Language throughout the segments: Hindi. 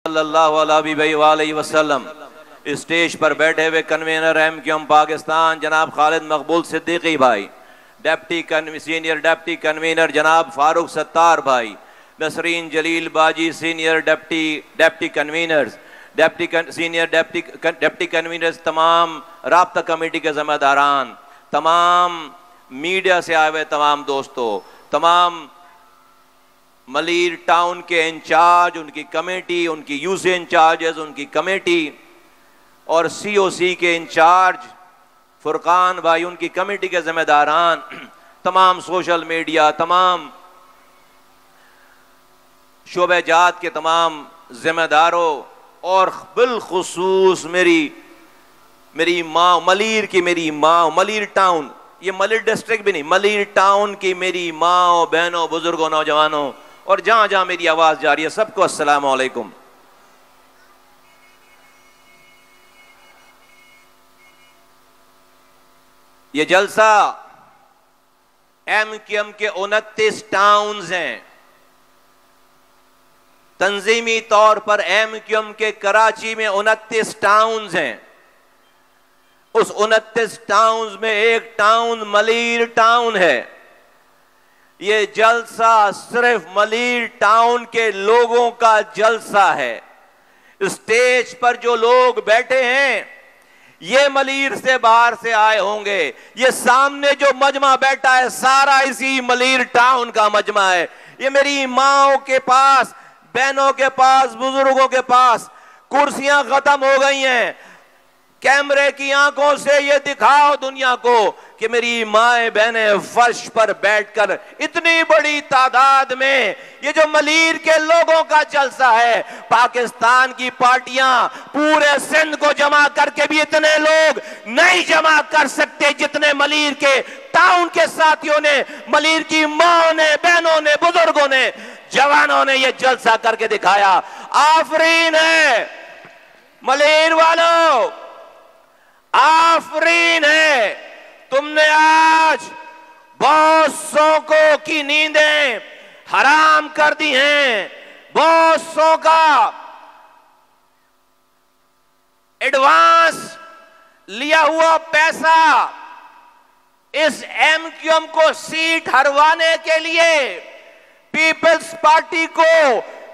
सल्लल्लाहु अलैहि वसल्लम। स्टेज पर बैठे हुए कन्वीनर एमक्यूएम पाकिस्तान जनाब खालिद मकबूल सिद्दीकी भाई, सीनियर डिप्टी कन्वीनर जनाब फारूक सत्तार भाई, नसरीन जलील बाजी सीनियर डिप्टी कन्वीनर्स, सीनियर डिप्टी कन्वीनर्स, तमाम राब्ता कमेटी के जिम्मेदारान, तमाम मीडिया से आए हुए तमाम दोस्तों, तमाम मलीर टाउन के इंचार्ज, उनकी कमेटी, उनकी यूसी इंचार्जेस, उनकी कमेटी और सीओसी के इंचार्ज फुरकान भाई, उनकी कमेटी के जिम्मेदारान, तमाम सोशल मीडिया, तमाम शोबेजात के तमाम जिम्मेदारों और बिलखुसूस मेरी माँ मलीर की, मेरी माँ मलीर टाउन, ये मलीर डिस्ट्रिक्ट भी नहीं, मलीर टाउन की मेरी माँ बहनों, बुजुर्गों, नौजवानों और जहां जहां मेरी आवाज जा रही है सबको अस्सलाम वालेकुम। ये जलसा एमक्यूएम के 29 टाउन्स हैं। तंजीमी तौर पर एमक्यूएम के कराची में 29 टाउन्स हैं। उस 29 टाउन्स में एक टाउन मलीर टाउन है। ये जलसा सिर्फ मलीर टाउन के लोगों का जलसा है। स्टेज पर जो लोग बैठे हैं ये मलीर से बाहर से आए होंगे। ये सामने जो मजमा बैठा है सारा इसी मलीर टाउन का मजमा है। ये मेरी माओ के पास, बहनों के पास, बुजुर्गों के पास कुर्सियां खत्म हो गई हैं। कैमरे की आंखों से ये दिखाओ दुनिया को कि मेरी माए बहनें फर्श पर बैठकर इतनी बड़ी तादाद में, ये जो मलीर के लोगों का जलसा है, पाकिस्तान की पार्टियां पूरे सिंध को जमा करके भी इतने लोग नहीं जमा कर सकते जितने मलीर के टाउन के साथियों ने, मलीर की माओ ने, बहनों ने, बुजुर्गों ने, जवानों ने ये जलसा करके दिखाया। आफरीन है मलीर वालों, आफरीन है। तुमने आज बहुत सौ की नींदें हराम कर दी हैं। बहुत सौ का एडवांस लिया हुआ पैसा इस एमक्यूएम को सीट हरवाने के लिए, पीपल्स पार्टी को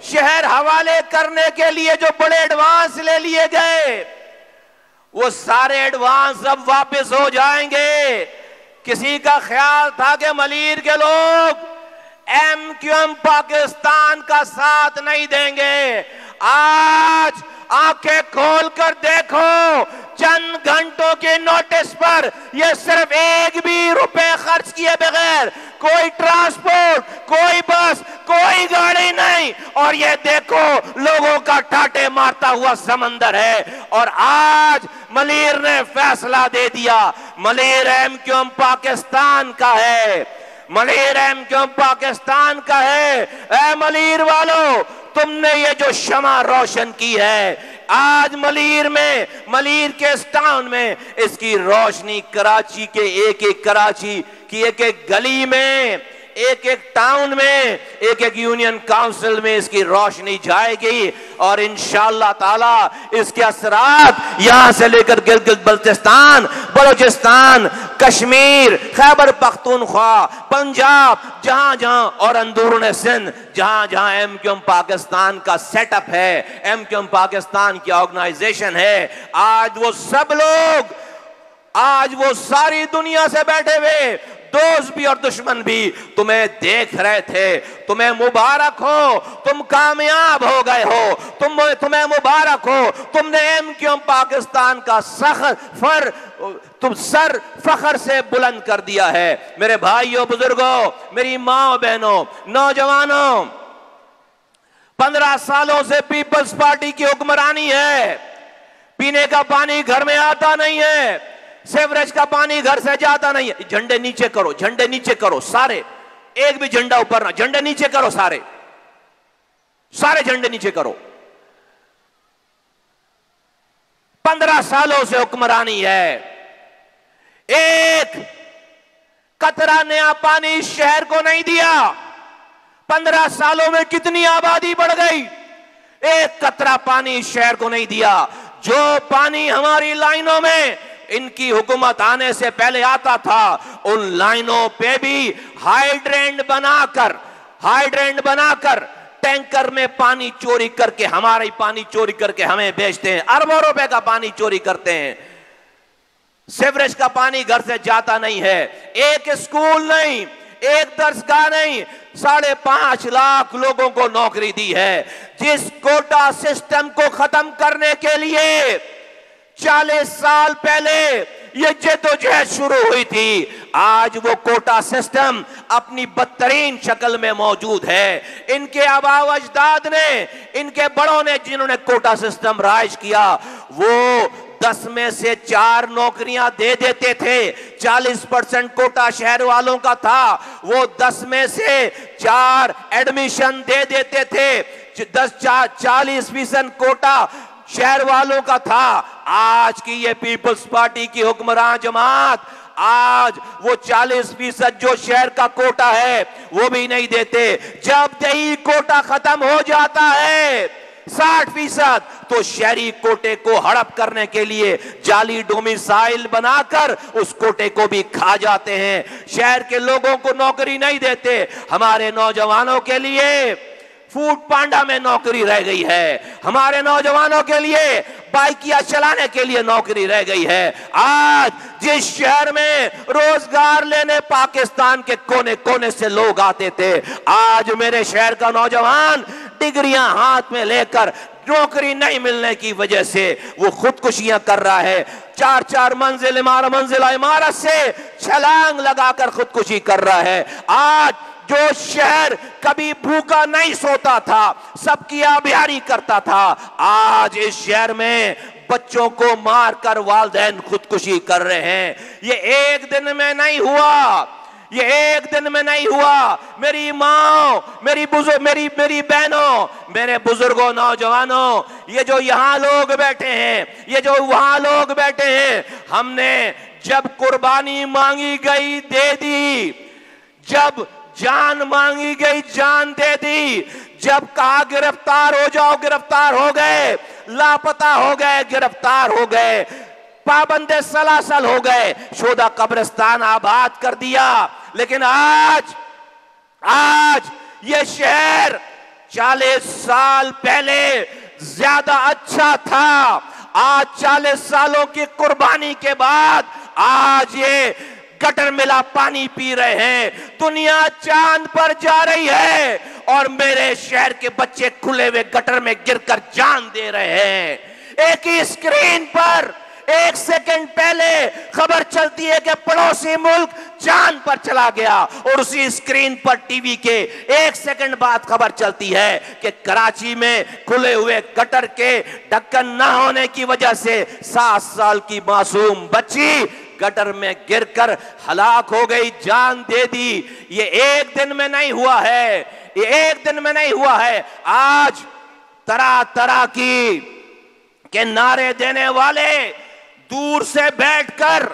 शहर हवाले करने के लिए जो बड़े एडवांस ले लिए गए, वो सारे एडवांस अब वापस हो जाएंगे। किसी का ख्याल था कि मलीर के लोग एमक्यूएम पाकिस्तान का साथ नहीं देंगे। आज आंखें खोलकर देखो, चंद घंटों के नोटिस पर यह सिर्फ एक भी रुपए खर्च किए बगैर, कोई ट्रांसपोर्ट, कोई बस, कोई गाड़ी नहीं, और ये देखो लोगों का ठाटे मारता हुआ समंदर है। और आज मलीर ने फैसला दे दिया, मलीर एमक्यूएम पाकिस्तान का है, मलीर एमक्यूएम पाकिस्तान का है। ऐ मलीर वालों, तुमने ये जो शमा रोशन की है आज मलीर में, मलीर के इस टाउन में, इसकी रोशनी कराची के एक एक, कराची की एक एक गली में, एक एक टाउन में, एक एक यूनियन काउंसिल में इसकी रोशनी जाएगी। और इंशाअल्लाह ताला इसके असरात यहां से लेकर गिलगित बल्तिस्तान, बलूचिस्तान, कश्मीर, खैबर पख्तूनख्वा, पंजाब, जहां जहां, और अंदरून सिंध, जहां जहां एमक्यूएम पाकिस्तान का सेटअप है, एमक्यूएम पाकिस्तान की ऑर्गेनाइजेशन है, आज वो सब लोग, आज वो सारी दुनिया से बैठे हुए दोस्त भी और दुश्मन भी तुम्हें देख रहे थे। तुम्हें मुबारक हो, तुम कामयाब हो गए हो, तुम्हें मुबारक हो, तुमने एमक्यूएम पाकिस्तान का तुम सर फख्र से बुलंद कर दिया है। मेरे भाइयों, बुजुर्गों, मेरी माँ बहनों, नौजवानों, 15 सालों से पीपल्स पार्टी की हुक्मरानी है। पीने का पानी घर में आता नहीं है, सेवरेज का पानी घर से जाता नहीं है। झंडे नीचे करो, झंडे नीचे करो सारे, एक भी झंडा ऊपर ना, झंडे नीचे करो सारे, सारे झंडे नीचे करो। 15 सालों से हुक्मरानी है, एक कतरा नया पानी इस शहर को नहीं दिया। 15 सालों में कितनी आबादी बढ़ गई, एक कतरा पानी शहर को नहीं दिया। जो पानी हमारी लाइनों में इनकी हुकूमत आने से पहले आता था, उन लाइनों पे भी हाइड्रेंट बनाकर टैंकर में पानी चोरी करके, हमारा पानी चोरी करके हमें बेचते हैं। अरबों रुपए का पानी चोरी करते हैं। सीवरेज का पानी घर से जाता नहीं है। एक स्कूल नहीं, एक दरसगाह नहीं, 5.5 लाख लोगों को नौकरी दी है। जिस कोटा सिस्टम को खत्म करने के लिए 40 साल पहले ये जद्दोजहद शुरू हुई थी, आज वो कोटा सिस्टम अपनी बदतरीन शक्ल में मौजूद है। इनके आबाओ अजदाद ने, इनके बड़ों ने, जिन्होंने कोटा सिस्टम राइज किया, वो 10 में से 4 नौकरियां दे देते थे। 40% कोटा शहर वालों का था, वो 10 में से 4 एडमिशन दे देते थे। 40% कोटा शहर वालों का था। आज की ये पीपल्स पार्टी की हुक्मरान जमात आज वो 40% जो शहर का कोटा है वो भी नहीं देते। जब यही कोटा खत्म हो जाता है 60%, तो शहरी कोटे को हड़प करने के लिए जाली डोमिसाइल बनाकर उस कोटे को भी खा जाते हैं। शहर के लोगों को नौकरी नहीं देते। हमारे नौजवानों के लिए फूड पांडा में नौकरी रह गई है। हमारे नौजवानों के लिए बाइकिया चलाने के लिए नौकरी रह गई है। आज जिस शहर में रोजगार लेने पाकिस्तान के कोने कोने से लोग आते थे, आज मेरे शहर का नौजवान डिग्रियां हाथ में लेकर नौकरी नहीं मिलने की वजह से वो खुदकुशियां कर रहा है। 4-4 मंजिल इमारत से छलांग लगाकर खुदकुशी कर रहा है। आज जो शहर कभी भूखा नहीं सोता था, सबकी आबियारी करता था, आज इस शहर में बच्चों को मारकर वालिदैन खुदकुशी कर रहे हैं। ये एक दिन में नहीं हुआ, ये एक दिन में नहीं हुआ। मेरी माँ, मेरी बहनों, मेरे बुजुर्गों, नौजवानों, ये जो यहाँ लोग बैठे हैं, ये जो वहां लोग बैठे हैं, हमने जब कुर्बानी मांगी गई दे दी, जब जान मांगी गई जान दे दी, जब कहा गिरफ्तार हो जाओ गिरफ्तार हो गए, लापता हो गए गिरफ्तार हो गए, पाबंदे सलासल हो गए, शोधा कब्रिस्तान आबाद कर दिया। लेकिन आज ये शहर 40 साल पहले ज्यादा अच्छा था। आज 40 सालों की कुर्बानी के बाद आज ये गटर मिला पानी पी रहे हैं। दुनिया चांद पर जा रही है और मेरे शहर के बच्चे खुले हुए गटर में गिरकर जान दे रहे हैं। एक ही स्क्रीन पर 1 सेकंड पहले खबर चलती है कि पड़ोसी मुल्क चांद पर चला गया, और उसी स्क्रीन पर टीवी के 1 सेकंड बाद खबर चलती है कि कराची में खुले हुए गटर के ढक्कन न होने की वजह से 7 साल की मासूम बच्ची गटर में गिरकर हलाक हो गई, जान दे दी। ये एक दिन में नहीं हुआ है, ये एक दिन में नहीं हुआ है। आज तरह तरह के नारे देने वाले, दूर से बैठकर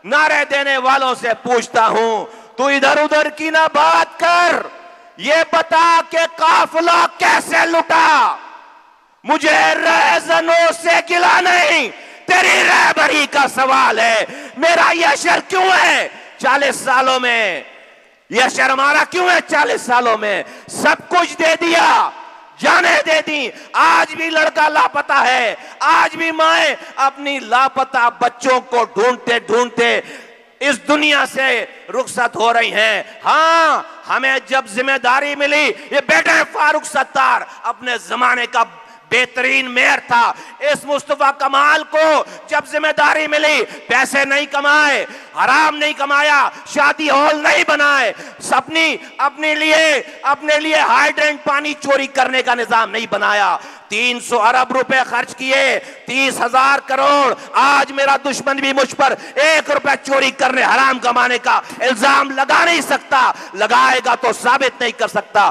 नारे देने वालों से पूछता हूं, तू इधर उधर की ना बात कर, ये बता के काफिला कैसे लुटा। मुझे रहज़नों से गिला नहीं, तेरी रहबरी का सवाल है। मेरा यह शहर क्यों है 40 सालों में, यह शहर हमारा क्यों है 40 सालों में? सब कुछ दे दिया, जाने दे दी, आज भी लड़का लापता है, आज भी माएं अपनी लापता बच्चों को ढूंढते ढूंढते इस दुनिया से रुखसत हो रही हैं। हाँ, हमें जब जिम्मेदारी मिली, ये बेटा फारूक सत्तार अपने जमाने का बेहतरीन मेयर था। इस मुस्तफा कमाल को जब जिम्मेदारी मिली, पैसे नहीं कमाए, हराम नहीं कमाया, शादी हॉल नहीं बनाए, अपने लिए हाइड्रेंट पानी चोरी करने का निजाम नहीं बनाया। 300 अरब रुपए खर्च किए, 30,000 करोड़। आज मेरा दुश्मन भी मुझ पर 1 रुपए चोरी करने, हराम कमाने का इल्जाम लगा नहीं सकता, लगाएगा तो साबित नहीं कर सकता।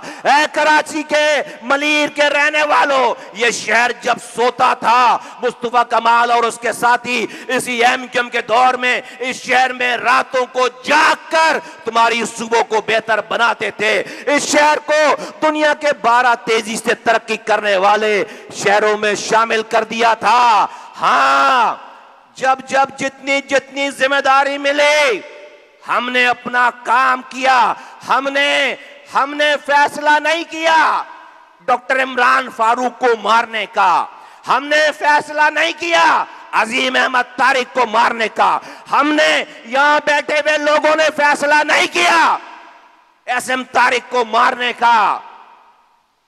कराची के मलीर के रहने वालों, ये शहर जब सोता था, मुस्तफा कमाल और उसके साथी इसी एमक्यूएम के दौर में इस शहर में रातों को जागकर तुम्हारी सुबह को बेहतर बनाते थे। इस शहर को दुनिया के 12 तेजी से तरक्की करने वाले शहरों में शामिल कर दिया था। हां, जब जब जितनी जितनी जिम्मेदारी मिली हमने अपना काम किया। हमने फैसला नहीं किया डॉक्टर इमरान फारूक को मारने का, हमने फैसला नहीं किया अजीम अहमद तारिक को मारने का, हमने यहां बैठे हुए लोगों ने फैसला नहीं किया एसएम तारिक को मारने का।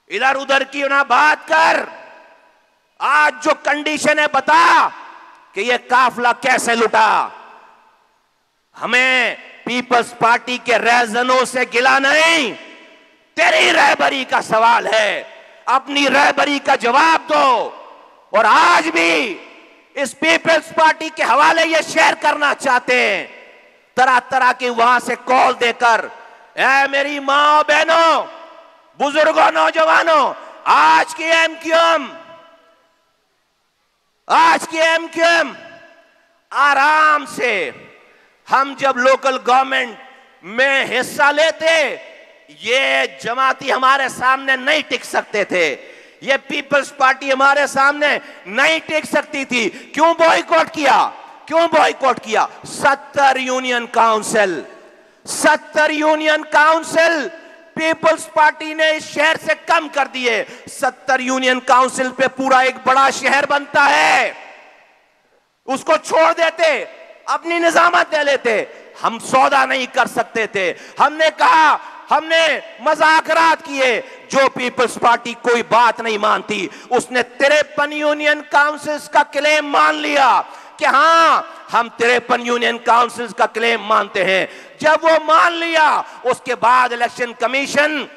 इधर उधर की ना बात कर, आज जो कंडीशन है बता कि ये काफिला कैसे लुटा। हमें पीपल्स पार्टी के रहजनों से गिला नहीं, तेरी रहबरी का सवाल है, अपनी रहबरी का जवाब दो। और आज भी इस पीपल्स पार्टी के हवाले ये शेयर करना चाहते हैं, तरह तरह की वहां से कॉल देकर, ऐ मेरी मां बहनों, बुजुर्गों, नौजवानों, आज की एमक्यूएम आराम से, हम जब लोकल गवर्नमेंट में हिस्सा लेते ये जमाती हमारे सामने नहीं टिक सकते थे, ये पीपल्स पार्टी हमारे सामने नहीं टिक सकती थी। क्यों बॉयकॉट किया? 70 यूनियन काउंसिल पीपल्स पार्टी ने इस शहर से कम कर दिए। 70 यूनियन काउंसिल पे पूरा एक बड़ा शहर बनता है, उसको छोड़ देते, अपनी निजामत दे लेते। हम सौदा नहीं कर सकते थे। हमने कहा, हमने मज़ाकरात किए, जो पीपल्स पार्टी कोई बात नहीं मानती उसने 53 यूनियन काउंसिल्स का क्लेम मान लिया कि हां हम 53 यूनियन काउंसिल्स का क्लेम मानते हैं। जब वो मान लिया उसके बाद इलेक्शन कमीशन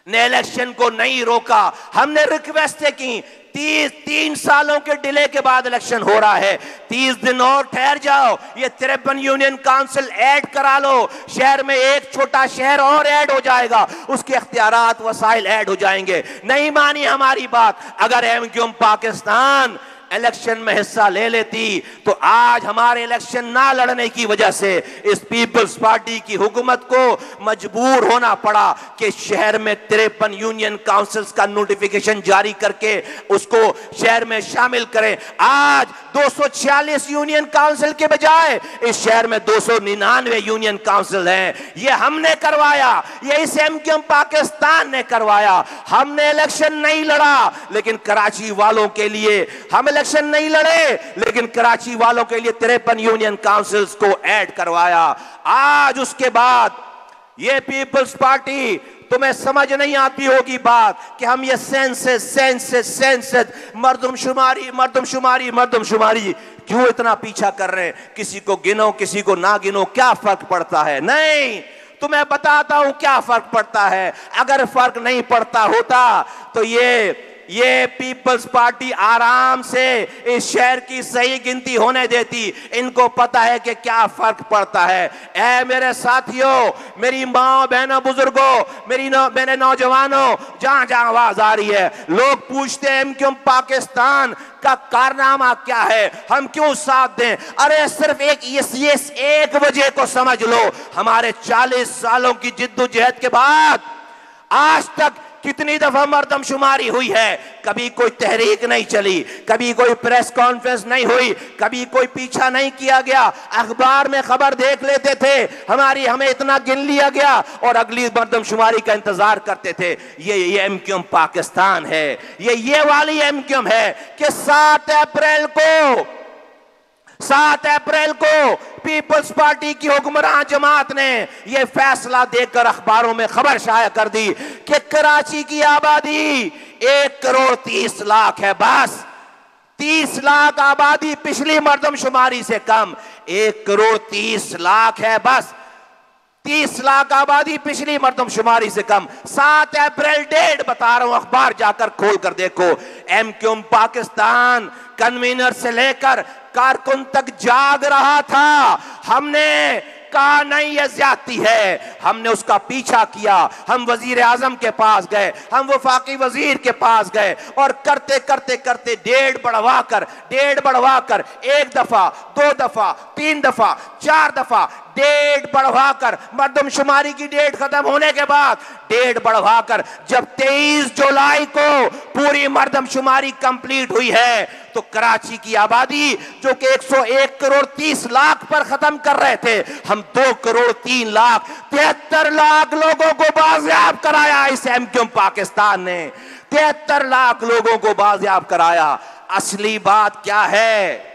ने इलेक्शन को नहीं रोका। हमने रिक्वेस्टें की, 3 सालों के डिले के बाद इलेक्शन हो रहा है, 30 दिन और ठहर जाओ, ये 53 यूनियन काउंसिल ऐड करा लो, शहर में एक छोटा शहर और ऐड हो जाएगा, उसके इख्तियारात वसाइल ऐड हो जाएंगे। नहीं मानी हमारी बात। अगर एमक्यूएम पाकिस्तान इलेक्शन में हिस्सा ले लेती तो आज हमारे इलेक्शन ना लड़ने की वजह से इस पीपल्स पार्टी की हुकूमत को मजबूर होना पड़ा कि शहर में 53 यूनियन काउंसिल्स का नोटिफिकेशन जारी करके उसको शहर में शामिल करें। आज 246 यूनियन काउंसिल के बजाय इस शहर में 299 यूनियन काउंसिल हैं। ये हमने करवाया, ये इस एमक्यूएम पाकिस्तान ने करवाया। हमने इलेक्शन नहीं लड़ा, लेकिन कराची वालों के लिए हम इलेक्शन नहीं लड़े, लेकिन कराची वालों के लिए 53 यूनियन काउंसिल्स को ऐड करवाया। आज उसके बाद ये पीपल्स पार्टी, तुम्हें समझ नहीं आती होगी बात कि हम ये सेंसस मर्दमशुमारी क्यों इतना पीछा कर रहे हैं। किसी को गिनो किसी को ना गिनो, क्या फर्क पड़ता है? नहीं, तुम्हें बताता हूं क्या फर्क पड़ता है। अगर फर्क नहीं पड़ता होता तो ये पीपल्स पार्टी आराम से इस शहर की सही गिनती होने देती। इनको पता है कि क्या फर्क पड़ता है। ऐ मेरे साथियों, मेरी माँ बहनों, बुजुर्गों, मेरे नौजवानों, जहां जहां आवाज आ रही है, लोग पूछते हैं एमक्यूएम पाकिस्तान का कारनामा क्या है, हम क्यों साथ दें? अरे सिर्फ एक वजह को समझ लो, हमारे 40 सालों की जिद्दोजहद के बाद आज तक कितनी दफा मर्दमशुमारी हुई है। कभी कोई तहरीक नहीं चली, कभी कोई प्रेस कॉन्फ्रेंस नहीं हुई, कभी कोई पीछा नहीं किया गया। अखबार में खबर देख लेते थे, हमें इतना गिन लिया गया और अगली मर्दमशुमारी का इंतजार करते थे। ये एमक्यूएम पाकिस्तान है। ये वाली एमक्यूएम है कि 7 अप्रैल को पीपल्स पार्टी की हुक्मरान जमात ने यह फैसला देकर अखबारों में खबर शाया कर दी कि कराची की आबादी 1,30,00,000 है। बस 30 लाख आबादी पिछली मर्दमशुमारी से कम, 1,30,00,000 है। बस 30 लाख आबादी पिछली मर्दमशुमारी से कम। 7 अप्रैल डेट बता रहा हूं, अखबार जाकर खोल कर देखो। एमक्यूएम पाकिस्तान कन्वीनर से लेकर कारकुन तक जाग रहा था। हमने कहा नहीं, यह ज्यादती है। हमने उसका पीछा किया, हम वजीर आजम के पास गए, हम वफाकी वजीर के पास गए और करते करते करते डेट बढ़वा कर 1 दफा, 2 दफा, 3 दफा, 4 दफा डेट बढ़वाकर, मर्दमशुमारी की डेट खत्म होने के बाद डेट बढ़वाकर जब 23 जुलाई को पूरी मर्दमशुमारी कंप्लीट हुई है तो कराची की आबादी जो कि 101 करोड़ 30 लाख पर खत्म कर रहे थे, हम 2 करोड़ 3 लाख 73 लाख लोगों को बाजियाब कराया इस एमक्यूएम पाकिस्तान ने। 73 लाख लोगों को बाजियाब कराया। असली बात क्या है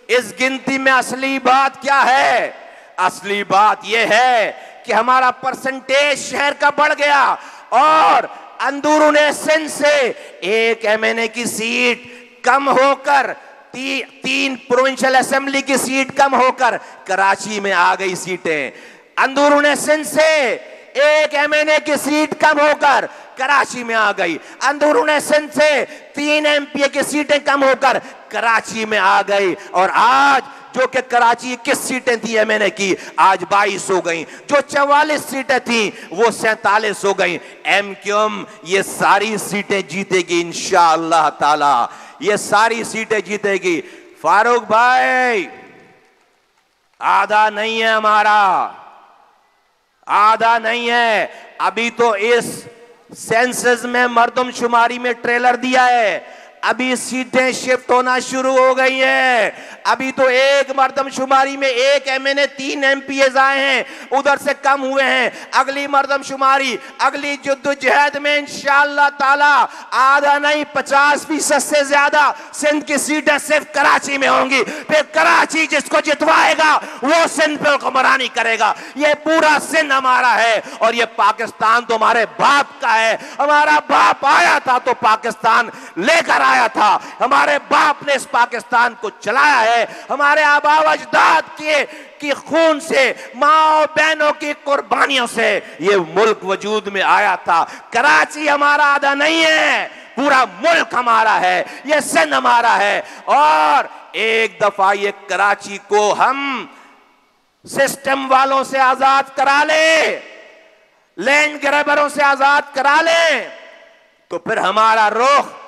इस गिनती में? असली बात क्या है? असली बात यह है कि हमारा परसेंटेज शहर का बढ़ गया और अंदरून सिंध से एक एमएनए की सीट कम होकर 3 प्रोविंशियल असेंबली की सीट कम होकर कराची में आ गई सीटें। अंदरून सिंध से एक एमएनए की सीट कम होकर कराची में आ गई। अंदरून सिंध से 3 एमपीए की सीटें कम होकर कराची में आ गई। और आज जो कि कराची 21 सीटें थी एमएनए की, आज 22 हो गई। जो 44 सीटें थी वो 47 हो गई। एमक्यूएम ये सारी सीटें जीतेगी इंशाअल्लाह ताला, ये सारी सीटें जीतेगी। फारूक भाई, आधा नहीं है हमारा, आधा नहीं है। अभी तो इस सेंसस में मर्दमशुमारी में ट्रेलर दिया है, अभी सीटें शिफ्ट होना शुरू हो गई हैं। अभी तो एक मर्दमशुमारी में एक एमएनए 3 एमपीएस आए हैं, उधर से कम हुए हैं। अगली मर्दमशुमारी, अगली जद्दोजहद में इंशाअल्लाह ताला आधा नहीं 50% से ज्यादा सिंध की सीटें सिर्फ कराची में होंगी। फिर कराची जिसको जितवाएगा वो सिंध पे हुक्मरानी करेगा। ये पूरा सिंध हमारा है और ये पाकिस्तान तो हमारे बाप का है। हमारा बाप आया था तो पाकिस्तान लेकर आया था, हमारे बाप ने इस पाकिस्तान को चलाया है। हमारे आबा अजदाद की खून से, माँ बहनों की कुर्बानियों से ये मुल्क वजूद में आया था। कराची हमारा आधा नहीं है, पूरा मुल्क हमारा है, ये सिंध हमारा है। और एक दफा ये कराची को हम सिस्टम वालों से आजाद करा ले, लैंड ग्रैबरों से आजाद करा ले, तो फिर हमारा रुख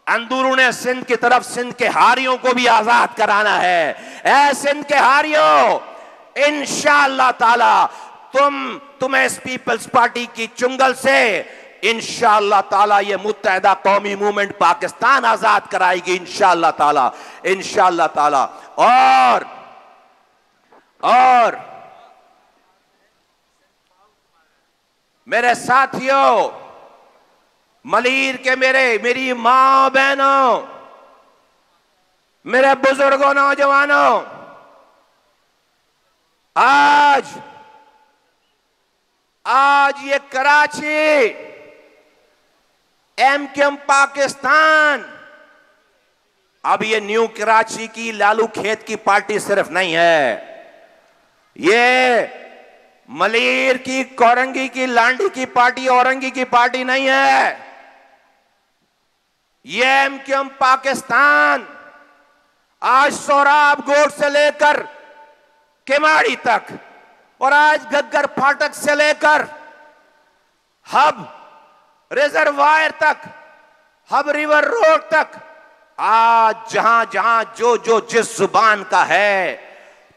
अंदरून सिंध की तरफ सिंध के हारियों को भी आजाद कराना है। ऐ सिंध के हारियों, इंशाअल्लाह ताला तुम्हें इस पीपल्स पार्टी की चुंगल से इंशाअल्लाह ताला ये मुत्तहिदा कौमी मूवमेंट पाकिस्तान आजाद कराएगी इंशाअल्लाह ताला, इंशाअल्लाह ताला। और मेरे साथियों, मलीर के मेरी मां बहनों, मेरे बुजुर्गों, नौजवानों, आज ये कराची एमक्यूएम पाकिस्तान, अब ये न्यू कराची की लालू खेत की पार्टी सिर्फ नहीं है, ये मलीर की, कोरंगी की, लांडी की पार्टी, औरंगी की पार्टी नहीं है। ये एमक्यूएम पाकिस्तान आज सोराब गोट से लेकर केमाड़ी तक और आज गग्गर फाटक से लेकर हब रिजर्वायर तक, हब रिवर रोड तक, आज जहां जहां जो जिस जुबान का है,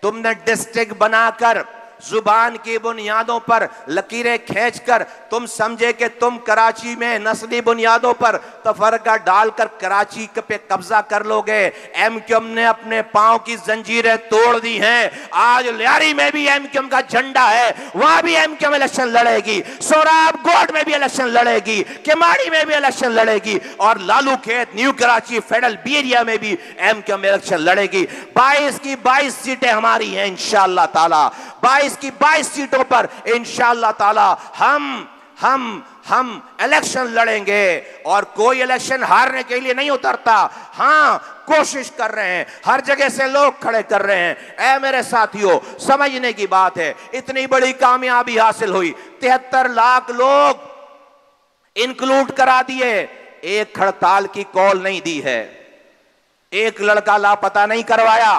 तुमने डिस्ट्रिक्ट बनाकर जुबान की बुनियादों पर लकीरें खींचकर तुम समझे कि तुम कराची में नस्ली बुनियादों पर तफरका डालकर कराची पे कब्जा कर लोगे। एमक्यूएम ने अपने पांव की जंजीरें तोड़ दी हैं। आज लियारी में भी एमक्यूएम का झंडा है, वहां भी एमक्यूएम इलेक्शन लड़ेगी, सोराब गोट में भी इलेक्शन लड़ेगी, केमाड़ी में भी इलेक्शन लड़ेगी और Lalukhet, New Karachi, federal B area में भी एमक्यूएम इलेक्शन लड़ेगी। 22 की 22 सीटें हमारी हैं इंशाअल्लाह ताला। 22 की 22 सीटों पर इंशाअल्लाह ताला हम इलेक्शन लड़ेंगे और कोई इलेक्शन हारने के लिए नहीं उतरता। हां, कोशिश कर रहे हैं, हर जगह से लोग खड़े कर रहे हैं। ऐ मेरे साथियों, समझने की बात है, इतनी बड़ी कामयाबी हासिल हुई, 73 लाख लोग इंक्लूड करा दिए, एक हड़ताल की कॉल नहीं दी है, एक लड़का लापता नहीं करवाया,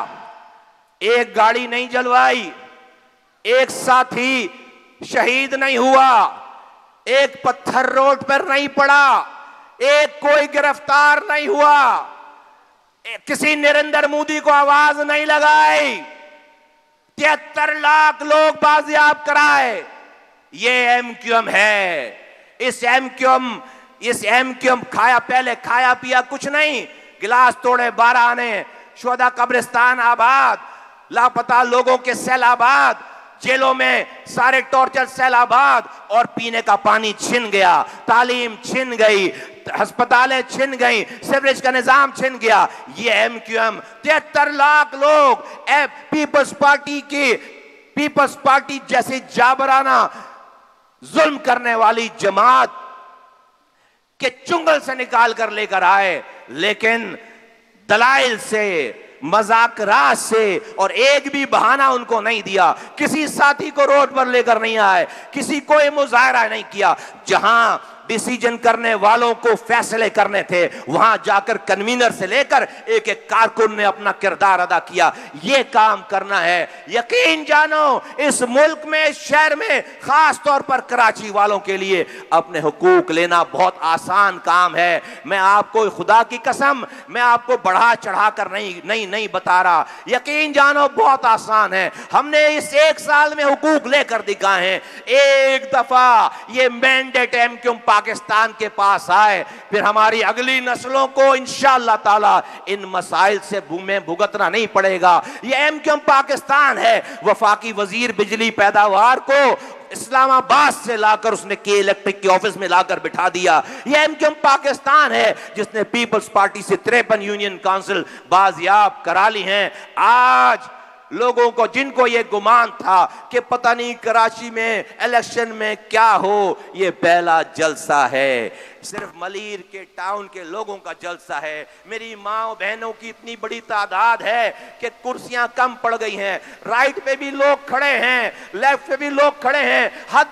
एक गाड़ी नहीं जलवाई, एक साथी शहीद नहीं हुआ, एक पत्थर रोड पर नहीं पड़ा, एक कोई गिरफ्तार नहीं हुआ, किसी नरेंद्र मोदी को आवाज नहीं लगाई। 73 लाख लोग बाजियाब कराए। ये एमक्यूएम है। इस एमक्यूएम खाया, पहले खाया पिया कुछ नहीं, गिलास तोड़े 12 आने, शोदा कब्रिस्तान आबाद, लापता लोगों के सैलाबाद, जेलों में सारे टॉर्चर सैलाबाद, और पीने का पानी छिन गया, तालीम छिन गई, अस्पतालें छिन गई, सीवरेज का निजाम छिन गया। ये एमक्यूएम 73 लाख लोग पीपल्स पार्टी जैसी जाबराना जुल्म करने वाली जमात के चुंगल से निकाल कर लेकर आए, लेकिन दलाइल से, मजाक राज से, और एक भी बहाना उनको नहीं दिया। किसी साथी को रोड पर लेकर नहीं आए, किसी को ये मुजाहरा नहीं किया। जहां डिसीजन करने वालों को फैसले करने थे, वहां जाकर कन्वीनर से लेकर एक एक कारकुन ने अपना किरदार अदा किया। यह काम करना है। यकीन जानो, इस मुल्क में, इस शहर में, खास तौर पर कराची वालों के लिए अपने हुकूक लेना बहुत आसान काम है। मैं आपको, खुदा की कसम, मैं आपको बढ़ा चढ़ा कर नहीं बता रहा। यकीन जानो बहुत आसान है। हमने इस 1 साल में हुकूक लेकर दिखाए हैं। एक दफा ये मैंडेट एमक्यूएम पाकिस्तान के पास आए, फिर हमारी अगली नस्लों को इंशाअल्लाह ताला इन मसाइल से भुगतना नहीं पड़ेगा। ये एमक्यूएम पाकिस्तान है। वफाकी वजीर बिजली पैदावार को इस्लामाबाद से लाकर उसने के इलेक्ट्रिक के ऑफिस में लाकर बिठा दिया। ये एमक्यूएम पाकिस्तान है जिसने पीपल्स पार्टी से 53 यूनियन काउंसिल बाजियाब करा ली हैं। आज लोगों को, जिनको ये गुमान था कि पता नहीं कराची में इलेक्शन में क्या हो, ये पहला जलसा है। सिर्फ मलीर के टाउन के लोगों का जलसा है। मेरी माँ बहनों की इतनी बड़ी तादाद है कि कुर्सियां कम पड़ गई हैं। राइट पे भी लोग खड़े हैं, लेफ्ट पे भी लोग खड़े हैं। हद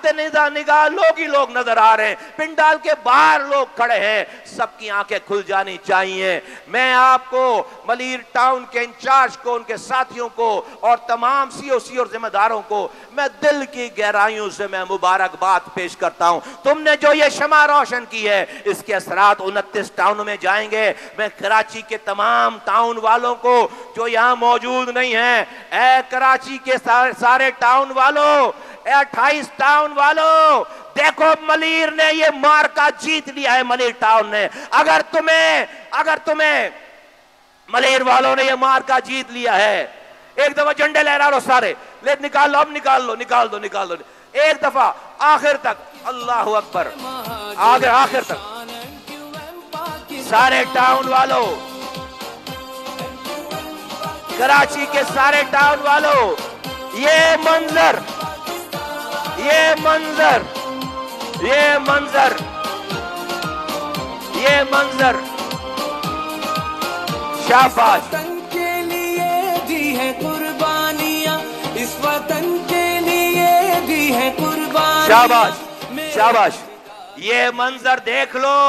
निगाह लोग ही लोग नजर आ रहे हैं। पिंडाल के बाहर लोग खड़े हैं। सबकी आंखें खुल जानी चाहिए। मैं आपको, मलीर टाउन के इंचार्ज को, उनके साथियों को और तमाम सीओसी और जिम्मेदारों को मैं दिल की गहराइयों से मैं मुबारकबाद पेश करता हूं। तुमने जो ये शमा रोशन की है, इसके असरात 29 टाउन में जाएंगे। मैं कराची के तमाम टाउन वालों को जो यहां मौजूद नहीं है, ए कराची के सारे टाउन वालों, 28 टाउन वालों, देखो मलीर ने ये मार्का जीत लिया है। मलीर टाउन ने, अगर तुम्हें मलीर वालों ने ये मार्का जीत लिया है, एक दफा झंडे लहरा लो सारे, ले निकाल लो, अब निकाल दो एक दफा आखिर तक। अल्लाह अकबर, आखिर तक सारे टाउन वालों, कराची के सारे टाउन वालों, ये मंजर शाबाश। के लिए दी है कुर्बानियां, इस वतन के लिए दी है कुर्बानियां। शाबाश। ये मंजर देख लो,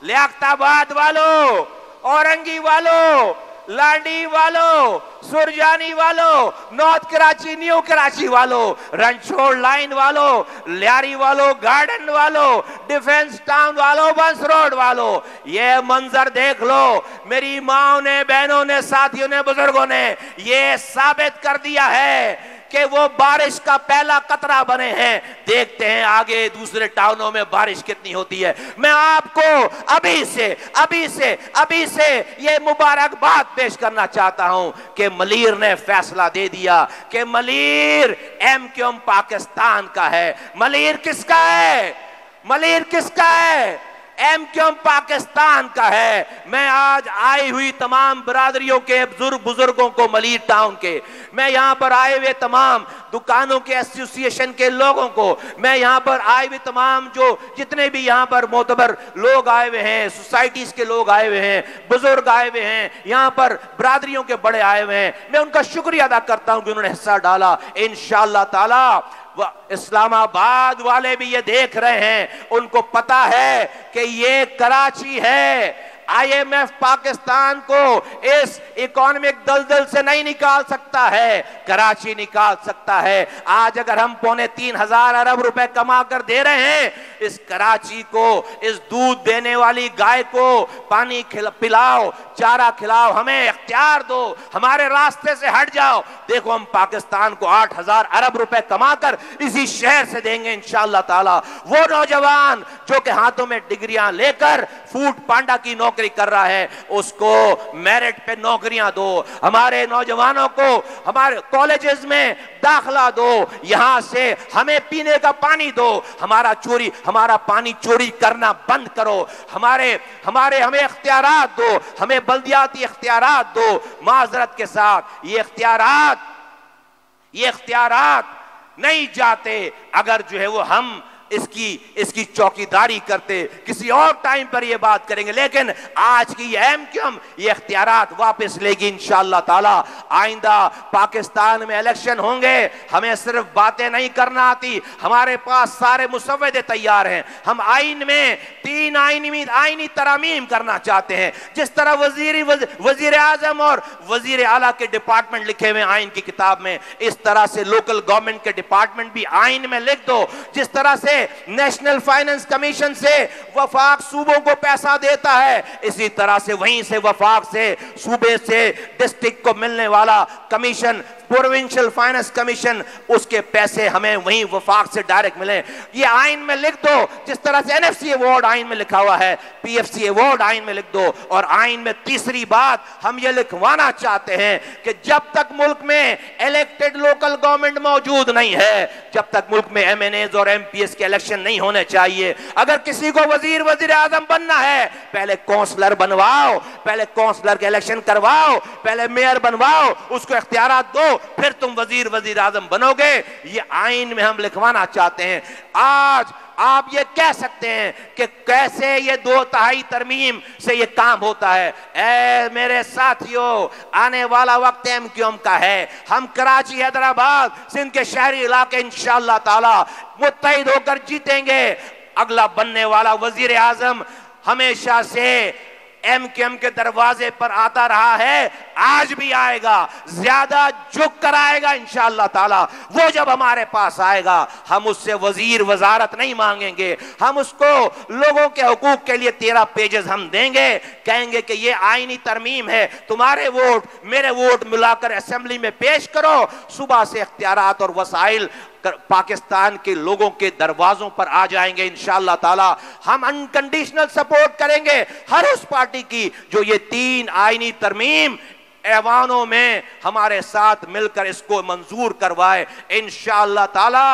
लियाकताबाद वालों, औरंगी वालों, लाडी वालों, सुरजानी वालों, नॉर्थ कराची, न्यू कराची वालों, रनछोड़ लाइन वालों, लियारी वालों, गार्डन वालों, डिफेंस टाउन वालों, बंस रोड वालों, ये मंजर देख लो। मेरी माओ ने, बहनों ने, साथियों ने, बुजुर्गों ने ये साबित कर दिया है कि वो बारिश का पहला कतरा बने हैं। देखते हैं आगे दूसरे टाउनों में बारिश कितनी होती है। मैं आपको अभी से ये मुबारकबाद पेश करना चाहता हूं कि मलीर ने फैसला दे दिया कि मलीर एमक्यूएम पाकिस्तान का है। मलीर किसका है? एमक्यूएम पाकिस्तान का है। मैं आज आई हुई तमाम बरादरियों के बुजुर्गों को, मलीर टाउन के, मैं यहां पर आए हुए तमाम दुकानों के एसोसिएशन के लोगों को, मैं यहां पर आए हुए तमाम जितने भी यहां पर मोतबर लोग आए हुए हैं, सोसाइटीज के लोग आए हुए हैं, बुजुर्ग आए हुए हैं, यहां पर बरादरियों के बड़े आए हुए हैं, मैं उनका शुक्रिया अदा करता हूं कि उन्होंने हिस्सा डाला। इंशाअल्लाह ताला इस्लामाबाद वाले भी ये देख रहे हैं, उनको पता है कि ये कराची है। IMF पाकिस्तान को इस इकोनॉमिक दलदल से नहीं निकाल सकता है, कराची निकाल सकता है। आज अगर हम 3,500 अरब रुपए कमा कर दे रहे हैं, इस कराची को, इस दूध देने वाली गाय को पानी पिलाओ, चारा खिलाओ, हमें इख्तियार दो, हमारे रास्ते से हट जाओ। देखो हम पाकिस्तान को 8,000 अरब रुपए कमाकर इसी शहर से देंगे इंशाअल्लाह ताला। वो नौजवान जो के हाथों में डिग्रियां लेकर फूड पांडा की नौकरी कर रहा है, उसको मेरिट पे नौकरियां दो। हमारे नौजवानों को हमारे कॉलेजेस में दाखला दो, यहां से हमें पीने का पानी दो, हमारा पानी चोरी करना बंद करो, हमें इख्तियारात दो, हमें बल्दियाती इख्तियारात दो। माजरत के साथ ये इख्तियारात नहीं जाते अगर जो है वो हम इसकी चौकीदारी करते। किसी और टाइम पर ये बात करेंगे, लेकिन आज की एमक्यूएम ये इख्तियारात वापस लेगी इंशाअल्लाह ताला। आइंदा पाकिस्तान में इलेक्शन होंगे, हमें सिर्फ बातें नहीं करना आती, हमारे पास सारे मुसव्वदे तैयार हैं। हम आइन में 3 आइनी तरामीम करना चाहते हैं। जिस तरह वजीर आजम और वजीर आला के डिपार्टमेंट लिखे हुए आइन की किताब में, इस तरह से लोकल गवर्नमेंट के डिपार्टमेंट भी आइन में लिख दो। जिस तरह से नेशनल फाइनेंस कमीशन से वफाक सूबों को पैसा देता है, इसी तरह से वहीं से वफाक से सूबे से डिस्ट्रिक्ट को मिलने वाला कमीशन, प्रोविंशियल फाइनेंस कमीशन, उसके पैसे हमें वहीं वफाक से डायरेक्ट मिले। ये आइन में लिख दो। जिस तरह से NFC अवार्ड आइन में लिखा हुआ है, PFC अवार्ड आइन में लिख दो। और आइन में तीसरी बात हम ये लिखवाना चाहते हैं कि जब तक मुल्क में इलेक्टेड लोकल गवर्नमेंट मौजूद नहीं है, जब तक मुल्क में MNAs और MPs के इलेक्शन नहीं होने चाहिए। अगर किसी को वजीर आजम बनना है, पहले काउंसलर बनवाओ, पहले काउंसलर के इलेक्शन करवाओ, पहले मेयर बनवाओ, उसको इख्तियारात दो, फिर तुम वजीर आजम बनोगे। ये आइन में हम लिखवाना चाहते हैं। आज आप ये कह सकते हैं कि कैसे ये 2/3 तरमीम से ये काम होता है। ऐ मेरे साथियों, आने वाला वक्त एमक्यूएम का है। हम कराची, हैदराबाद, सिंध के शहरी इलाके इंशाअल्लाह ताला मुत्तहिद होकर जीतेंगे। अगला बनने वाला वजीर आजम हमेशा से एमक्यूएम के दरवाजे पर आता रहा है, आज भी आएगा, ज्यादा झुक कर आएगा इंशाअल्लाह ताला। वो जब हमारे पास आएगा, हम उससे वजारत नहीं मांगेंगे, हम उसको लोगों के हुकूक के लिए 13 पेजेस हम देंगे, कहेंगे कि ये आईनी तरमीम है, तुम्हारे वोट मेरे वोट मिलाकर असेंबली में पेश करो। सुबह से इख्तियारात और वसाइल पाकिस्तान के लोगों के दरवाजों पर आ जाएंगे इंशाअल्लाह ताला। हम अनकंडीशनल सपोर्ट करेंगे हर उस पार्टी की जो ये 3 आईनी तरमीम ऐवानों में हमारे साथ मिलकर इसको मंजूर करवाए इंशाअल्लाह ताला।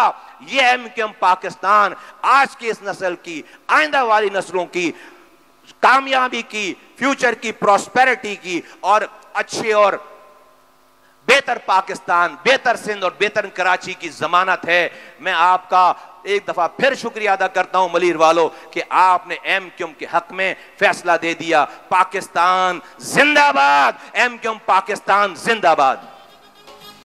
ये एमक्यूएम पाकिस्तान आज की इस नस्ल की, आइंदा वाली नस्लों की कामयाबी की, फ्यूचर की, प्रॉस्पेरिटी की और अच्छे और बेहतर पाकिस्तान, बेहतर सिंध और बेहतर कराची की जमानत है। मैं आपका एक दफा फिर शुक्रिया अदा करता हूं मलीर वालों कि आपने एमक्यूएम के हक में फैसला दे दिया। पाकिस्तान जिंदाबाद, एमक्यूएम पाकिस्तान जिंदाबाद।